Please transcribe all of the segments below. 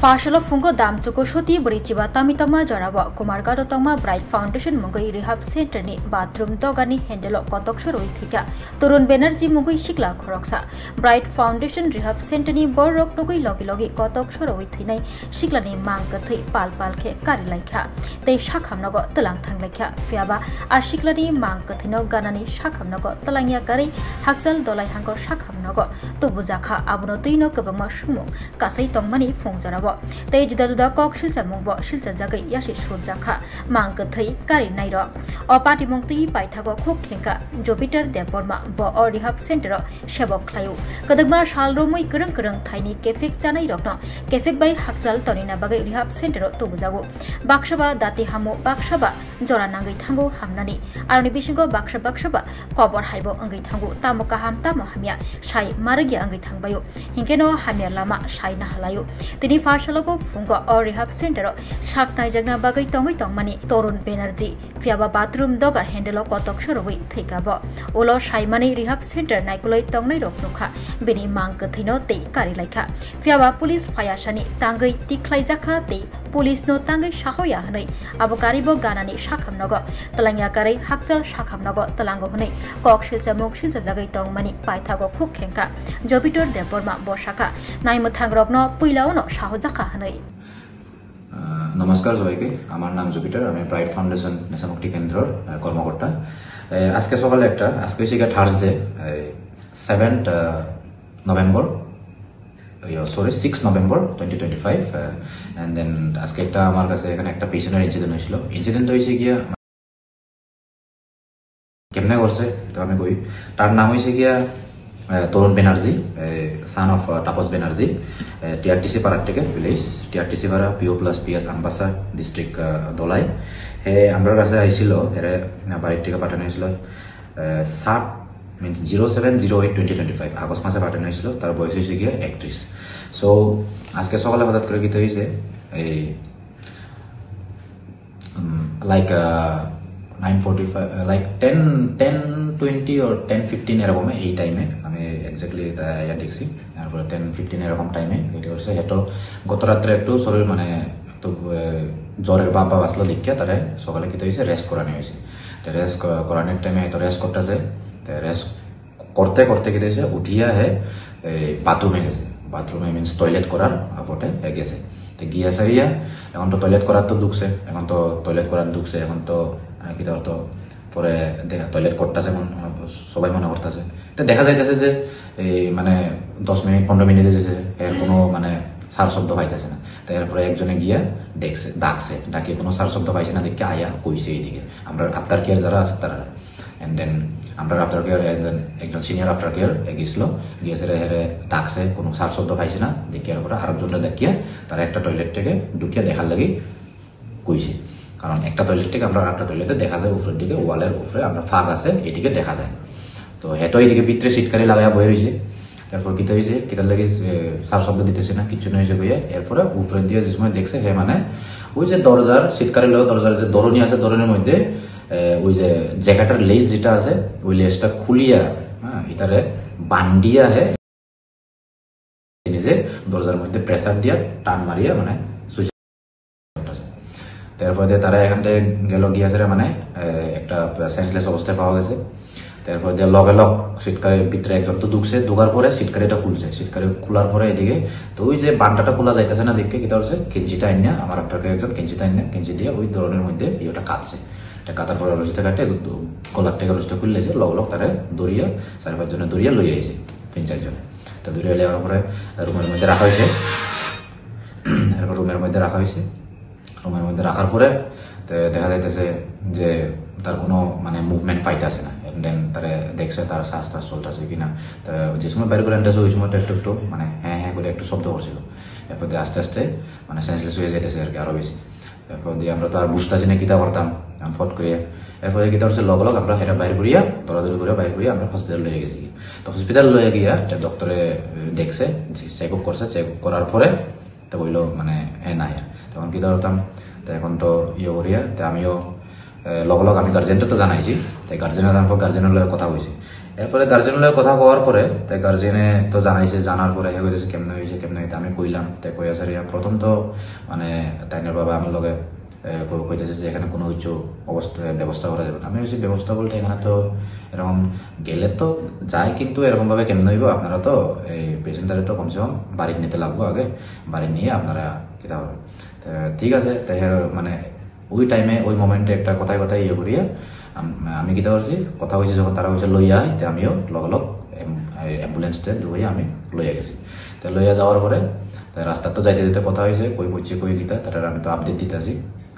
Fashala fungo dam chuko shoti burichiba tamitama jaraba kumargado tama Bright Foundation mungoi rehab center ni bathroom dogani handle kotok shoroi thika Torun Banerjee mungoi shikla khoroksa Bright Foundation rehab center ni borok nugoi logi kotok shoroi thinai shikla ni mang kathai pal khe kari laikha tei shakhamnago talang thang laikha fiaba a shikla ni mang kathino ganani shakhamnago talangya kari hakjal dolai hangor shakhamnago tubujaka abuno tuino kabama shumung kasai tongmani phongjarabo tei juda kok silcha mungbo silcha jagai yashi surjakha mang kathai kari nairo o party mungti paithago khok khengka Jupiter Deborma bo o rehab center sebok khlayu kadagma salromoi kereng thaini kefek chanai rokno kefek bai hakjal torina bagai rehab center tubujago baksaba dati hamo baksaba jora nangai thango hamnani arni bisingo baksaba kobor haibo angai thango tamoka ham tamo hamya sai maragi angai thangbayo hinkeno hamya lama sai na halayo tini Fashalabo fungo or rehab center shaktai jagna bagai tongai tongmani Torun Banerjee fiaba bathroom dogar handle kotok shoroi thikabo ulo saimani rehab center naikuloi tongnai roknukha bini mang kathino tei kari laikha fiaba police phayasani tangai tiklai jakha tei police no tangai sahoya hanai abokaribo ganani shakhamnago talangya karai hakjal shakhamnago talango hunai kok silcha mok silcha jagai tongmani paithago khuk khengka Jupiter Deborma boshaka naimthang rokno puilauno সাহজাকা হানাই নমস্কার সবাইকে আমার নাম Jupiter আমি bright foundation নেশামুক্তি কেন্দ্রের কর্মকর্তা আজকে সকালে আজকে হচ্ছে Thursday 7th November 6 November 2025 and then আজকে একটা আমার কাছে এখানে একটা পেশেন্টের ইনসিডেন্ট হয়েছিল ইনসিডেন্ট হয়েছে গিয়া কেমনে করছে তো আমি কই তার নাম হয়েছে গিয়া Torun Banerjee, son of Tapas Banerjee, TRTC Paratike village, TRTC Para PO plus PS Ambassa district Dolai. He amrar kache aisilo, ere barit theke pathano hoyছিল 7 means 07/08/2025 August মাসে পাঠানো হয়েছিল তার বয়স হয়েছে গিয়ে 31 সো আজকে সকালে হঠাৎ করে কি হয়েছে এই লাইক 9:45 like 10:20 or 10:15 এরকম এই টাইমে আমি এক্স্যাক্টলি এটা দেখছি তারপর 10:15 এরকম টাইমে এটা হচ্ছে হেটো গত রাতে একটু শরীর মানে একটু জ্বরের বাবা আসলো দেখে তারে সকালে কি হইছে রেস্ট করানো হইছে তো রেস্ট করানোর টাইমে তো রেস্ট করতেছে তো রেস্ট করতে কি হইছে উঠিয়া হে বাথরুমে গেছে বাথরুমে মিন্স টয়লেট করার আপটে গেছে তো গিয়া সারিয়া এখন তো টয়লেট করার তো ঢুকছে এখন তো টয়লেট করার ঢুকছে এখন তো কি তো পরে টয়লেট করতেছে সবাই মনে করতেছে তো দেখা যাইতেছে যে এই মানে 10 মিনিট 15 মিনিট যেছে এর কোনো মানে সার শব্দ পাইতেছে না তো এরপরে একজনে গিয়া ডাকছে ডাকে কোনো সার শব্দ পাইছে না দেখে আয়া কইছে এইদিকে আমরা আফটার কেয়ার যারা আছে তারা এন্ড দেন আমরা আফটার কেয়ার একজন সিনিয়র আফটার কেয়ার গেছিল গিয়েছে হেরে ডাকছে কোনো সার শব্দ পাইছে না দেখে এরপরে আরেকজনটা দেখিয়া তারা একটা টয়লেট থেকে ঢুকিয়া দেখার লাগি কইছে কারণ একটা টয়লেট থেকে আমরা আরেকটা টয়লেটে দেখা যায় উপরের দিকে ওয়ালের উপরে আমরা ফাঁক আছে এদিকে দেখা যায় তো হেটো এইদিকে ভিতরে সিটকারি লাগাইয়া বয়ে রয়েছে তারপর কিতা হয়েছে কিতার লাগে সার শব্দ দিতেছে না কিছু না হয়েছে বইয়া এরপরে উপরের দিকে যে সময় দেখছে হে মানে ওই যে দরজার সিটকারি লগে দরজার যে দরনি আছে দরনের মধ্যে ওই যে জ্যাকেটের লেস যেটা আছে ওই লেসটা খুলিয়া হ্যাঁ এটারে বান্ডিয়া হে নিজে দরজার মধ্যে প্রেসার দিয়া টান মারিয়া মানে তারপরে তারা এখান থেকে গেল গিয়েছে মানে একটা সেন্সলেস অবস্থায় পাওয়া গেছে তারপর যে লগে লগ সিটকারের ভিতরে একজন তো ঢুকছে ঢোকার পরে সিটকারিটা খুলছে সিটকারি খোলার পরে এদিকে তো ওই যে বান্ডাটা খোলা যাইতেছে না দেখে কিতা হচ্ছে কেঞ্চিটা আইনা আমার একটা একজন কেঞ্চিটা আইনা কেঞ্চি দিয়ে ওই ধরনের মধ্যে ইয়েটা কাটছে এটা কাটার পরে রসিটা কাটে গলার থেকে রসিটা খুললেছে লগ লগ তারা দৌড়িয়া 4-5 জনে দৌড়িয়া লই আইছে 3-4 জনে তো দৌড়িয়ে এলে পরে রুমের মধ্যে রাখা হয়েছে এরপর রুমের মধ্যে রাখার পরে দেখা যাইতেছে যে তার কোনো মানে মুভমেন্ট পাইতেছে না দেন তারা দেখছে তার শ্বাস টাস চলতেছে কিনা যে সময় বাইরে করে আনতেছে ওই সময় একটু মানে হ্যাঁ করে একটু শব্দ করছিল এরপর দিয়ে আস্তে আস্তে মানে সেন্সলেস হয়ে যাইতেছে আর কি আরো বেশি এরপর দিয়ে আমরা তো আর বুঝতেছি না কিতা করতাম ফট করিয়া এরপরে কিতা হচ্ছে লগ আমরা হেরা বাইরে করিয়া দৌড়াদৌড়ি করে বাইরে করিয়া আমরা হসপিটাল লয়ে গেছি তো হসপিটাল লয়ে গিয়া ডক্টরে দেখছে চেক আপ করছে চেক আপ করার পরে তো বললো মানে হ্যাঁ না তখন কিতা করতাম তো এখন তো ইয়ে করিয়া তো আমিও লগ আমি গার্জেনটা তো জানাইছি তাই গার্জেনের জানার পর গার্জেনের লগে কথা হয়েছে এরপরে গার্জেনের কথা কওয়ার পরে তাই গার্জেনে তো জানাইছে, জানার পরে হয়ে গেছে কেমনে হয়েছে আমি কইলাম। তাই কই আছে প্রথম তো মানে তাইনের বাবা আমার লগে কইতেছে যে এখানে কোনো কিছু ব্যবস্থা করা যাবে না। আমি হয়েছি ব্যবস্থা বলতে এখানে তো এরকম গেলে তো যায়, কিন্তু এরকম ভাবে কেমন হইব, আপনারা তো এই পেশেন্টারে তো কমসে কম বাড়ি নিতে লাগবো, আগে বাড়ি নিয়ে আপনারা কিতা হবে। ঠিক আছে, তাই মানে ওই টাইমে ওই মোমেন্টে একটা কথায় ইয়ে করিয়া আমি কিতা করছি, কথা হয়েছে যখন তারা হয়েছে লইয়া আয়, তো আমিও লগালগ অ্যাম্বুলেন্সটা ধুয়ে আমি লইয়া গেছি। তো লইয়া যাওয়ার পরে রাস্তা তো যাইতে যেতে কথা হয়েছে, কই করছি কই কিতা, তারা আমি তো আপডেট দিতেছি,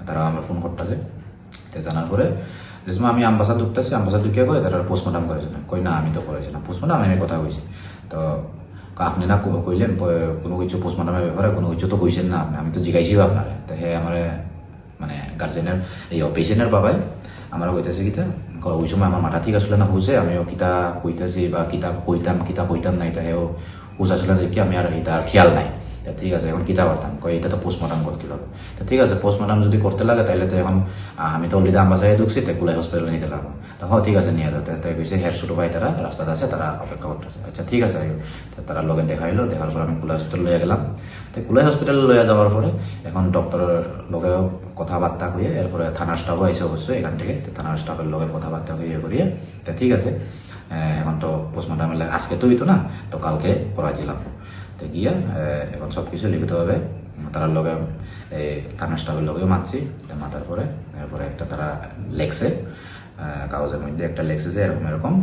তারা আমার ফোন করতেছে। তো জানার পরে যে আমি আম্বাসা ঢুকতেছি, আম্বাসা ঢুকিয়ে কই তারা পোস্টমর্টম করেছিলাম, কই না আমি তো করেছিলাম পোস্টমর্টম, আমি কথা কইছি। তো আপনি না কইলেন কোনো কিছু পোস্টমর্টমের ব্যাপারে কোনো কিছু তো কইছেন না, আমি তো জিগাইছি আপনারা। তো হ্যাঁ আমার মানে গার্জেনের এই পেশেন্টের বাবাই আমরা কইতেছি কিতা, ওই সময় আমার মাথা ঠিক আসলে না হুসে, আমিও কিতা কইতেছি বা কিতা কইতাম না, এটা হেও হুস আসলে দেখি আমি আর এটা খেয়াল নাই। ঠিক আছে, এখন কিতা করতাম, কই এটা তো পোস্টমর্টম করতে হবে। তো ঠিক আছে, পোস্টমর্টম যদি করতে লাগে তাহলে তো এখন আমি তো অলরেডি আম্বাসায় ঢুকছি, তো কুলাই হসপিটালে নিতে লাগবো। তো হ্যাঁ ঠিক আছে নিয়ে যাও। তাই কইছে হেয়ার ছোট ভাই তারা রাস্তাতে আছে, তারা অপেক্ষা করতেছে। আচ্ছা ঠিক আছে, তারা লগে দেখা হইলো, দেখার পর আমি কুলাই হসপিটাল লইয়া গেলাম। তো কুলাই হসপিটালে লইয়া যাওয়ার পরে এখন ডক্টরের লগেও কথাবার্তা হয়ে, এরপরে থানার স্টাফও আইসে অবশ্যই এখান থেকে, থানার স্টাফের লগে কথাবার্তা হয়ে করিয়ে তো ঠিক আছে, এখন তো পোস্টমর্টমের লাগে আজকে তো হইতো না, তো কালকে করাই দিলাম। তো গিয়া এখন সবকিছু লিখিতভাবে তার লগে এই থানার স্টাফের লগেও মারছি। মাতার পরে এরপরে একটা তারা লেখছে কাগজের মধ্যে, একটা লেখছে যে এরকম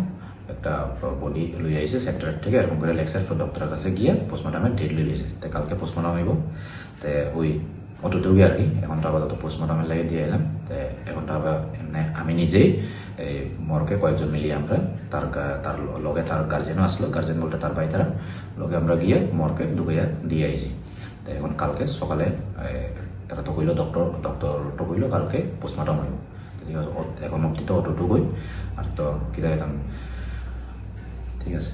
একটা বডি লই আইছে সেক্টরের থেকে, এরকম করে লেখছে। ডক্টরের কাছে গিয়ে পোস্টমর্টমের ডেট লই আইছে। তো কালকে পোস্টমর্টম হইব। তো ওই অটোতেও গিয়ে আর কি এখনটা আপাতত পোস্টমর্টমের লাগে দিয়ে এলাম। তো এখনটা আবার আমি নিজেই এই মর্গে কয়েকজন মিলিয়ে আমরা তার লগে তার গার্জেনও আসলো, গার্জেন বলতে তার ভাই, তারা লগে আমরা গিয়ে মর্গে ঢুকাইয়া দিয়ে আইছি। তো এখন কালকে সকালে তারা তো কইলো ডক্টর তো কইলো কালকে পোস্টমর্টম হইব। ঠিক আছে, এখন অব্দি তো অটোটুকুই আর তো কিনা ঠিক আছে।